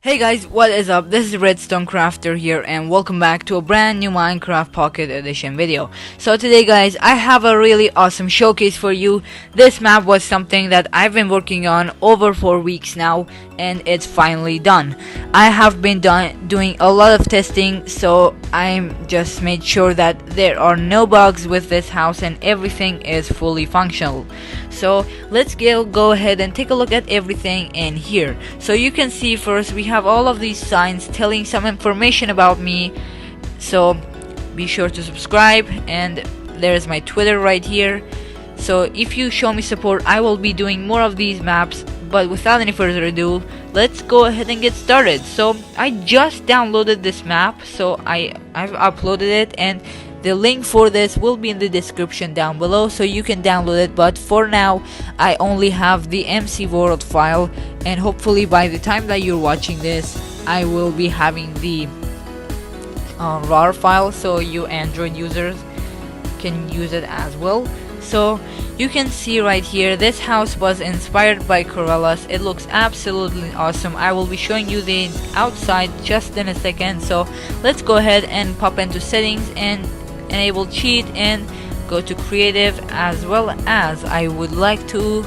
Hey guys, what is up? This is Redstone Crafter here and welcome back to a brand new Minecraft Pocket Edition video. So today guys, I have a really awesome showcase for you. This map was something that I've been working on over 4 weeks now and it's finally done. I have been doing a lot of testing, so I'm just made sure that there are no bugs with this house and everything is fully functional. So let's go ahead and take a look at everything in here. So you can see first we have all of these signs telling some information about me, so be sure to subscribe, and there's my Twitter right here. So if you show me support, I will be doing more of these maps. But without any further ado, let's go ahead and get started. So I just downloaded this map, so I've uploaded it, and the link for this will be in the description down below, so you can download it. But for now, I only have the MC World file, and hopefully by the time that you're watching this, I will be having the RAR file, so you Android users can use it as well. So you can see right here, this house was inspired by Corellas. It looks absolutely awesome. I will be showing you the outside just in a second. So let's go ahead and pop into settings and enable cheat and go to creative, as well as I would like to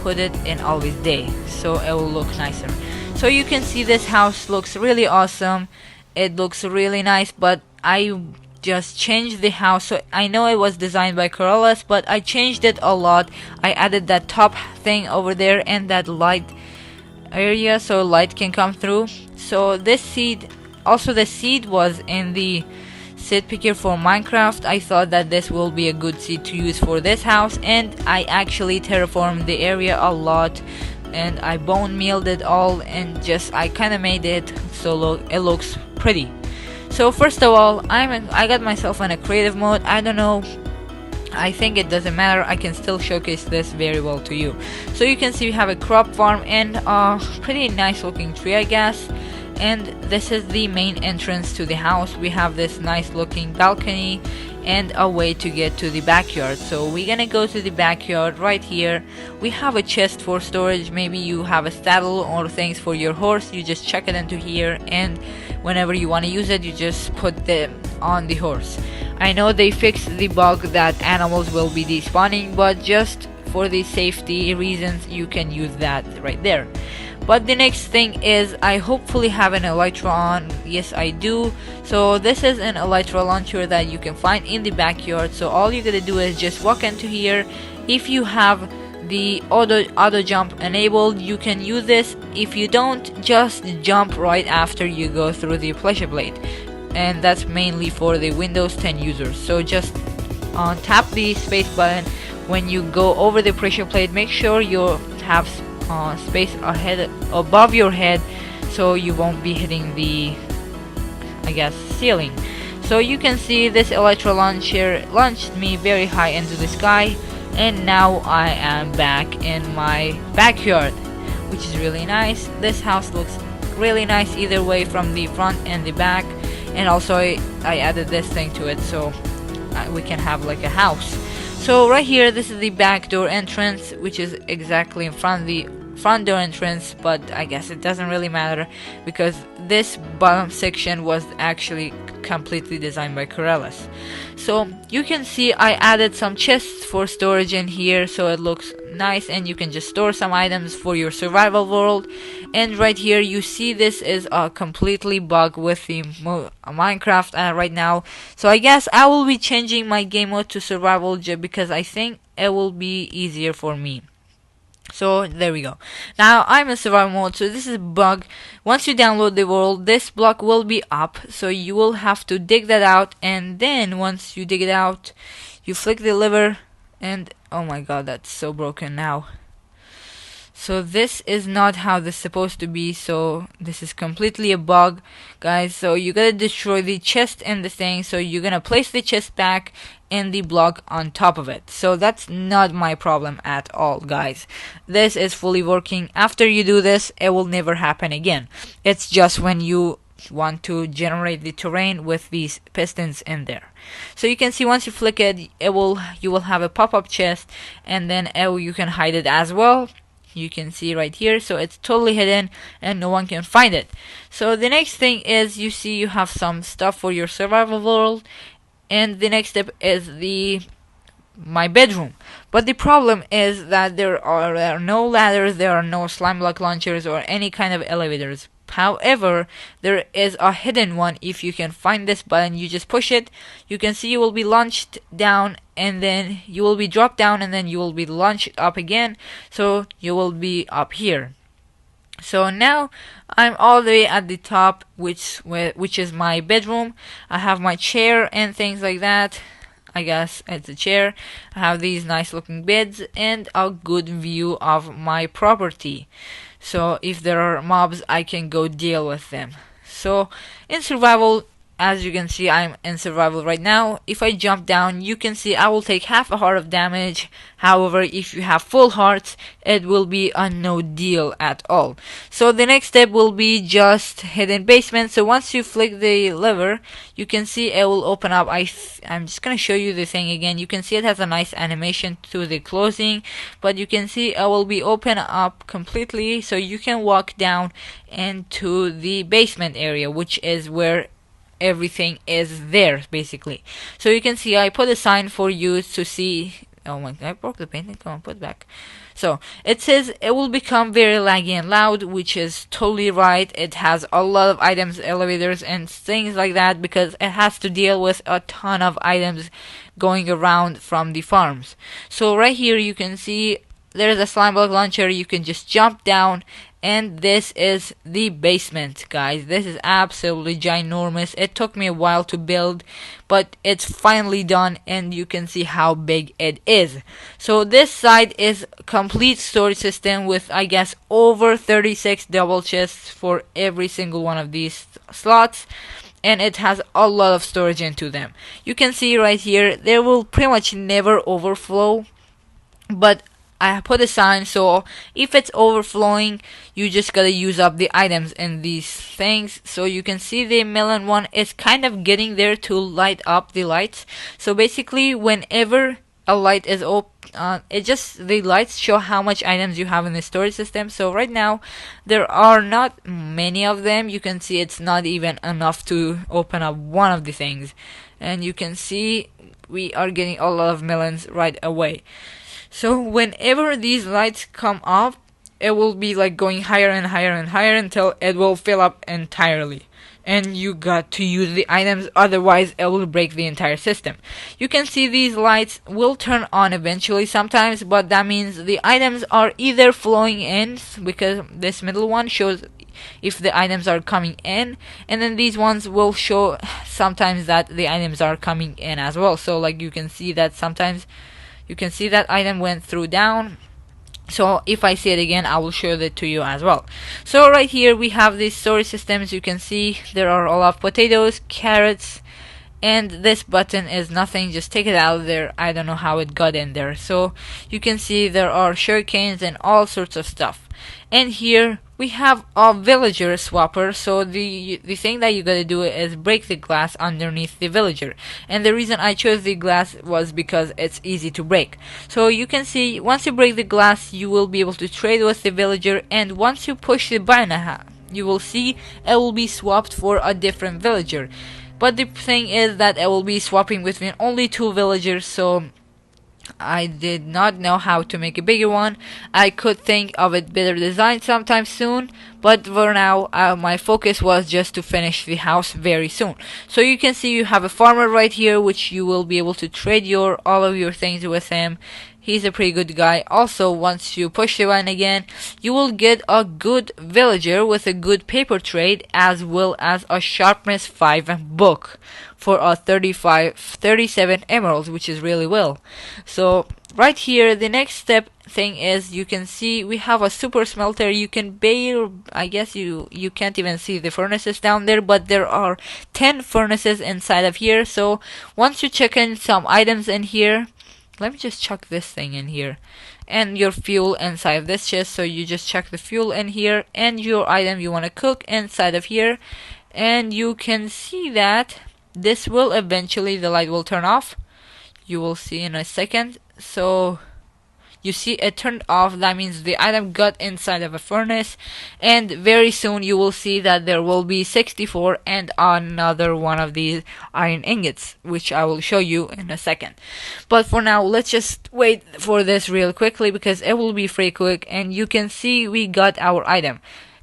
put it in always day so it will look nicer. So you can see this house looks really awesome. It looks really nice, but I just changed the house. So I know it was designed by Corellas, but I changed it a lot. I added that top thing over there and that light area so light can come through. So this seed, also the seed was in the seed picker for Minecraft. I thought that this will be a good seed to use for this house, and I actually terraformed the area a lot, and I bone mealed it all, and just I kind of made it so it looks pretty. So first of all, I got myself in a creative mode. I don't know, I think it doesn't matter, I can still showcase this very well to you. So you can see we have a crop farm and a pretty nice looking tree, I guess. And this is the main entrance to the house. We have this nice looking balcony and a way to get to the backyard. So we're gonna go to the backyard right here. We have a chest for storage. Maybe you have a saddle or things for your horse, you just chuck it into here, and whenever you want to use it, you just put them on the horse. I know they fixed the bug that animals will be despawning, but just for the safety reasons, you can use that right there. But the next thing is, I hopefully have an elytra on. Yes, I do. So this is an elytra launcher that you can find in the backyard. So all you gotta do is just walk into here. If you have the auto jump enabled, you can use this. If you don't, just jump right after you go through the pressure plate, and that's mainly for the Windows 10 users. So just tap the space button when you go over the pressure plate. Make sure you have space ahead above your head so you won't be hitting the, I guess, ceiling. So you can see this elytra launcher launched me very high into the sky, and now I am back in my backyard, which is really nice. This house looks really nice either way, from the front and the back, and also I added this thing to it so we can have like a house. So right here, this is the back door entrance, which is exactly in front of the front door entrance, but I guess it doesn't really matter because this bottom section was actually completely designed by Corellas. So you can see I added some chests for storage in here so it looks nice, and you can just store some items for your survival world. And right here you see this is a completely bug with the Minecraft right now. So I guess I will be changing my game mode to survival because I think it will be easier for me. So there we go. Now I'm in survival mode, so this is a bug. Once you download the world, this block will be up, so you will have to dig that out, and then once you dig it out, you flick the lever, and oh my god, that's so broken now. So this is not how this is supposed to be, so this is completely a bug, guys. So you gotta destroy the chest and the thing, so you're gonna place the chest back and the block on top of it. So that's not my problem at all, guys. This is fully working. After you do this, it will never happen again. It's just when you want to generate the terrain with these pistons in there. So you can see once you flick it, you will have a pop-up chest, and then you can hide it as well. You can see right here, so it's totally hidden and no one can find it. So the next thing is, you see you have some stuff for your survival world, and the next step is my bedroom. But the problem is that there are no ladders, there are no slime block launchers or any kind of elevators. However, there is a hidden one. If you can find this button, you just push it, you can see you will be launched down, and then you will be dropped down, and then you will be launched up again, so you will be up here. So now I'm all the way at the top, which is my bedroom. I have my chair and things like that. I guess it's a chair. I have these nice looking beds and a good view of my property. So if there are mobs, I can go deal with them. So in survival, as you can see, I'm in survival right now. If I jump down, you can see I will take half a heart of damage. However, if you have full hearts, it will be a no deal at all. So the next step will be just hidden basement. So once you flick the lever, you can see it will open up. I'm just gonna show you the thing again. You can see it has a nice animation to the closing, but you can see it will be open up completely, so you can walk down into the basement area, which is where everything is there basically. So you can see I put a sign for you to see. Oh my god, I broke the painting. Come on, put it back. So it says it will become very laggy and loud, which is totally right. It has a lot of items, elevators and things like that, because it has to deal with a ton of items going around from the farms. So right here you can see there's a slime block launcher. You can just jump down, and this is the basement, guys. This is absolutely ginormous. It took me a while to build, but it's finally done, and you can see how big it is. So this side is complete storage system with, I guess, over 36 double chests for every single one of these slots, and it has a lot of storage into them. You can see right here, there will pretty much never overflow, but I put a sign, so if it's overflowing, you just gotta use up the items in these things. So you can see the melon one is kind of getting there to light up the lights. So basically, whenever a light is open, the lights show how much items you have in the storage system. So right now, there are not many of them. You can see it's not even enough to open up one of the things, and you can see we are getting a lot of melons right away. So whenever these lights come up, it will be like going higher and higher and higher until it will fill up entirely. And you got to use the items, otherwise it will break the entire system. You can see these lights will turn on eventually sometimes, but that means the items are either flowing in, because this middle one shows if the items are coming in, and then these ones will show sometimes that the items are coming in as well. So like you can see that sometimes you can see that item went through down. So if I see it again, I will show that to you as well. So right here we have these storage systems. You can see there are a lot of potatoes, carrots, and this button is nothing. Just take it out of there. I don't know how it got in there. So you can see there are sugarcanes and all sorts of stuff. And here we have a villager swapper. So the thing that you gotta do is break the glass underneath the villager. And the reason I chose the glass was because it's easy to break. So you can see once you break the glass, you will be able to trade with the villager, and once you push the button, you will see it will be swapped for a different villager. But the thing is that it will be swapping between only 2 villagers, so I did not know how to make a bigger one. I could think of a better design sometime soon, but for now my focus was just to finish the house very soon. So you can see you have a farmer right here, which you will be able to trade all of your things with him. He's a pretty good guy. Also, once you push the button again, you will get a good villager with a good paper trade, as well as a sharpness 5 book for a 37 emeralds, which is really well. So right here, the next step thing is, you can see we have a super smelter. You can I guess you can't even see the furnaces down there, but there are 10 furnaces inside of here. So once you check in some items in here, let me just chuck this thing in here, and your fuel inside of this chest. So you just chuck the fuel in here, and your item you want to cook inside of here, and you can see that this will eventually, the light will turn off. You will see in a second. So you see it turned off. That means the item got inside of a furnace, and very soon you will see that there will be 64 and another one of these iron ingots, which I will show you in a second. But for now, let's just wait for this real quickly because it will be pretty quick, and you can see we got our item.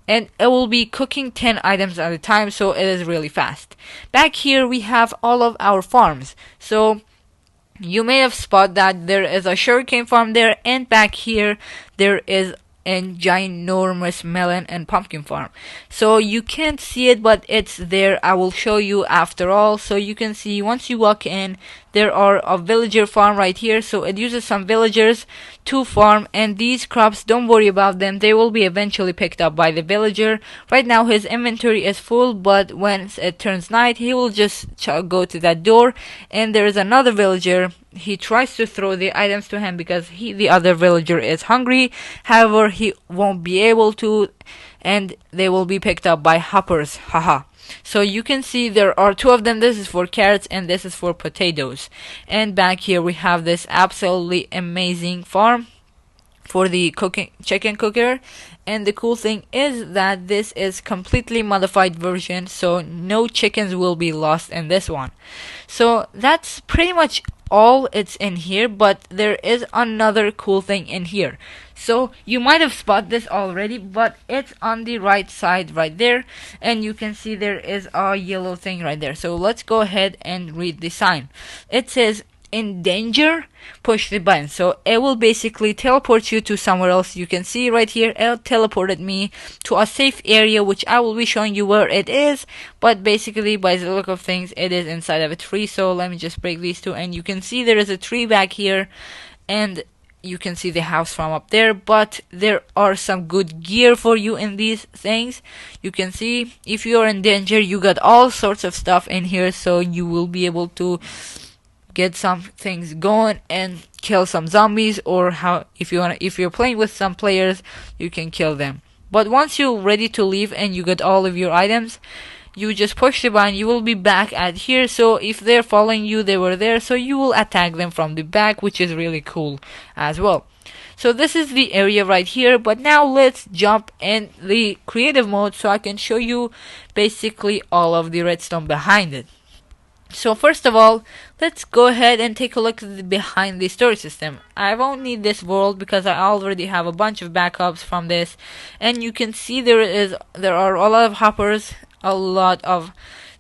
And it will be cooking 10 items at a time, so it is really fast. Back here we have all of our farms. So you may have spotted that there is a sugarcane farm there, and back here there is a ginormous melon and pumpkin farm. So you can't see it, but it's there. I will show you after all. So you can see once you walk in, there are a villager farm right here. So it uses some villagers to farm, and these crops, don't worry about them, they will be eventually picked up by the villager. Right now his inventory is full, but when it turns night, he will just go to that door, and there is another villager. He tries to throw the items to him because the other villager is hungry. However, he won't be able to, and they will be picked up by hoppers. Haha. So you can see there are two of them. This is for carrots and this is for potatoes. And back here we have this absolutely amazing farm for the chicken cooker. And the cool thing is that this is completely modified version, so no chickens will be lost in this one. So that's pretty much all it's in here, but there is another cool thing in here. So you might have spotted this already, but it's on the right side right there, and you can see there is a yellow thing right there. So let's go ahead and read the sign. It says, in danger, push the button. So it will basically teleport you to somewhere else. You can see right here, it teleported me to a safe area, which I will be showing you where it is, but basically by the look of things, it is inside of a tree. So let me just break these two, and you can see there is a tree back here, and you can see the house from up there, but there are some good gear for you in these things. You can see if you are in danger, you got all sorts of stuff in here, so you will be able to get some things going and kill some zombies, or if you're playing with some players, you can kill them. But once you're ready to leave and you get all of your items, you just push the button, you will be back at here. So if they're following you, they were there, so you will attack them from the back, which is really cool as well. So this is the area right here, but now let's jump in the creative mode so I can show you basically all of the redstone behind it. So first of all, let's go ahead and take a look at the behind the storage system. I won't need this world because I already have a bunch of backups from this, and you can see there are a lot of hoppers. A lot of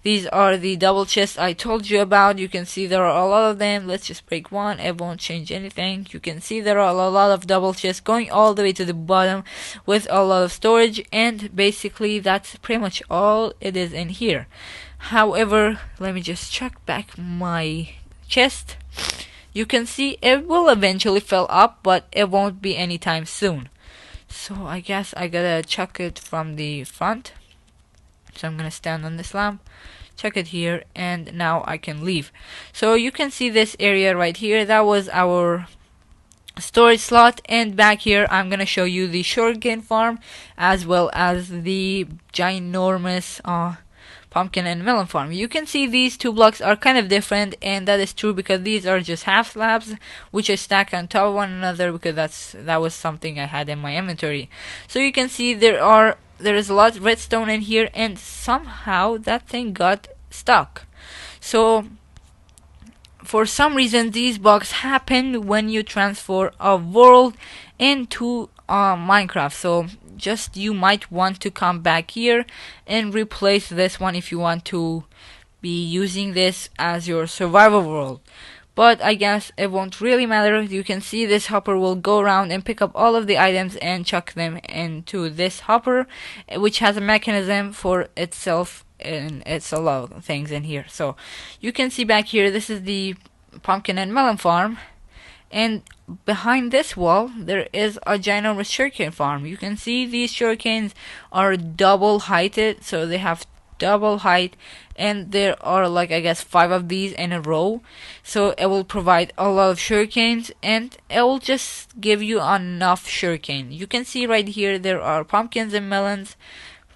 these are the double chests I told you about. You can see there are a lot of them. Let's just break one, it won't change anything. You can see there are a lot of double chests going all the way to the bottom with a lot of storage, and basically that's pretty much all it is in here. However, let me just check back my chest. You can see it will eventually fill up, but it won't be anytime soon. So I guess I gotta check it from the front. So I'm gonna stand on this lamp, check it here, and now I can leave. So you can see this area right here, that was our storage slot, and back here I'm gonna show you the sugarcane farm as well as the ginormous pumpkin and melon farm. You can see these two blocks are kind of different, and that is true because these are just half slabs which I stack on top of one another because that was something I had in my inventory. So you can see there is a lot of redstone in here, and somehow that thing got stuck. So for some reason these bugs happen when you transfer a world into Minecraft. So just you might want to come back here and replace this one if you want to be using this as your survival world. But I guess it won't really matter. You can see this hopper will go around and pick up all of the items and chuck them into this hopper, which has a mechanism for itself, and it's a lot of things in here. So you can see back here, this is the pumpkin and melon farm, and behind this wall there is a ginormous sugarcane farm. You can see these sugarcanes are double heighted, so they have double height, and there are like I guess 5 of these in a row, so it will provide a lot of sugarcanes and it will just give you enough sugarcane. You can see right here there are pumpkins and melons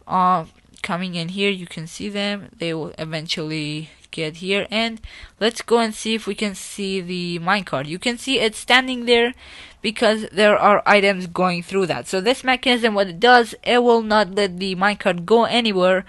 kind coming in here. You can see them. They will eventually get here, and let's go and see if we can see the minecart. You can see it's standing there because there are items going through that. So this mechanism, what it does, it will not let the minecart go anywhere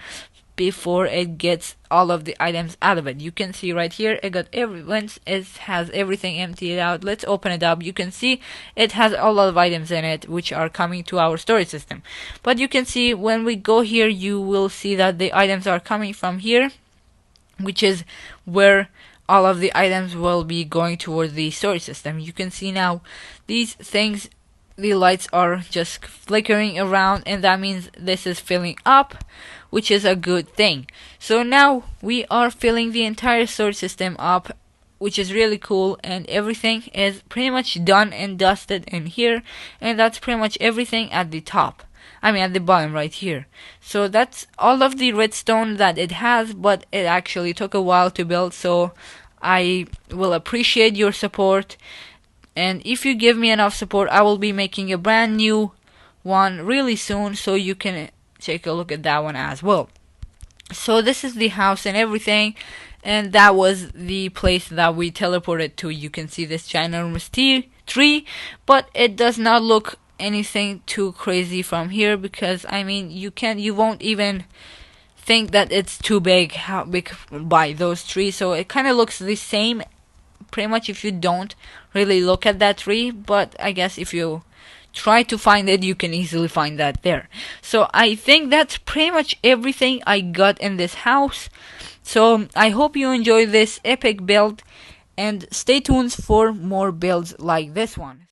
before it gets all of the items out of it. You can see right here, it got once it has everything emptied out. Let's open it up. You can see it has a lot of items in it which are coming to our storage system. But you can see when we go here, you will see that the items are coming from here, which is where all of the items will be going towards the storage system. You can see now these things, the lights are just flickering around, and that means this is filling up, which is a good thing. So now we are filling the entire storage system up, which is really cool, and everything is pretty much done and dusted in here, and that's pretty much everything at the top. I mean at the bottom right here. So that's all of the redstone that it has, but it actually took a while to build, so I will appreciate your support. And if you give me enough support, I will be making a brand new one really soon, so you can take a look at that one as well. So this is the house and everything, and that was the place that we teleported to. You can see this ginormous tree, but it does not look anything too crazy from here, because I mean you won't even think that it's too big, how big by those trees. So it kind of looks the same pretty much if you don't really look at that tree, but I guess if you try to find it, you can easily find that there. So I think that's pretty much everything I got in this house. So I hope you enjoy this epic build, and stay tuned for more builds like this one.